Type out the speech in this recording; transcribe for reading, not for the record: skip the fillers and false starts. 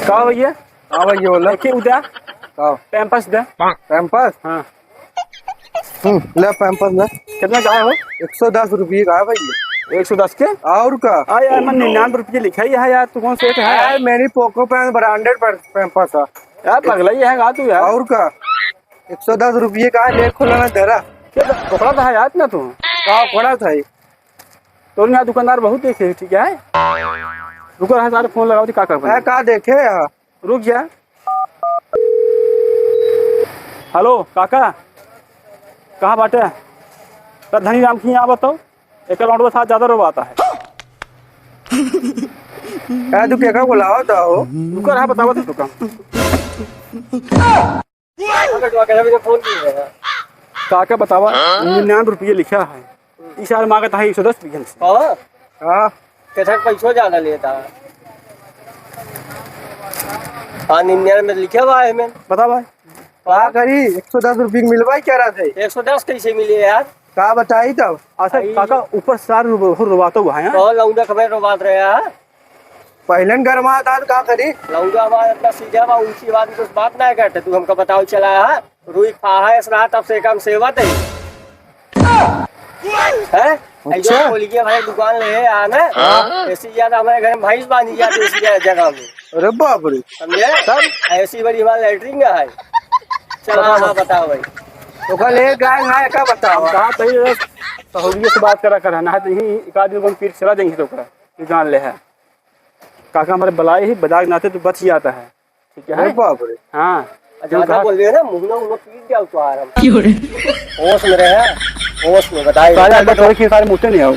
का भैया? हाँ भैया बोला। देखिए उधर पैम्पर्स दे। पैम्पर्स? हाँ ले पैम्पर्स ले। कितना का है वो? 110 रुपये का है भैया। 110 के? और का? यार मैं 99 रुपये लिखा ही है यार, तू कौन से है यार मेरी पोको पैन ब्रांडेड पैम्पर्स है यार, पगला ही है तू यार। और का 110 रुपये का है, ले खुलाना तेरा पकड़ा था यार ना तू का पड़ा था। तो यहाँ दुकानदार बहुत देखे, ठीक है रुको रहा सारे फोन लगाओ क्या कर का देखे यहाँ रुक जा। हेलो काका, कहाँ बाटे? धनी राम की यहाँ बताओ, एक अकाउंट में साथ ज्यादा रोबाता है। तू क्या बुलाओ तो रुको रहा बताओ तो दुकान काका बतावा 99 रुपये लिखा है, इस साल मांगता है 110 रुपये से। हाँ कैसा पैसों ज्यादा लेता है? हाँ 99 में लिखा हुआ है मैं। बता भाई का करी 110 रुपये मिलवा क्या रहा थे? 110 कैसे मिले यार? का बताई तब? अच्छा काका ऊपर सारे रोबाता हुआ है। बहुत लौंडा खबर रोबात रहे हैं। पहले गरमा था का करी लौंडा हमारा इतना सीधा बा, ऊंची बात कुछ बात नहीं करते। तू हमको बताओ चला है रुई फा है इसरा तब से कम सेवत है अच्छा बोली के भाई दुकान ले आना ऐसी ज्यादा हमारे घर में भैंस बांधी जाती है इसी जगह में। अरे बाप रे समझे? तब ऐसी बड़ी हमारी लैटरिन है। चला हाँ बताओ भाई। तो कल एक गाय है का बताओ कहाँ सहूलियत से बात करा कर ना तो यही एक आदमी को पीठ चला देंगे तो जान ले है। काका हमारे बलाई ही बजाग नाते तो बच जाता है, ठीक है? अरे बाप रे हाँ ज्यादा बोल रहे हैं ना, मुंह उन्हें पीट जाओ तो आराम होश में रहे, होश में बताइए सारे मुझसे नहीं आओ।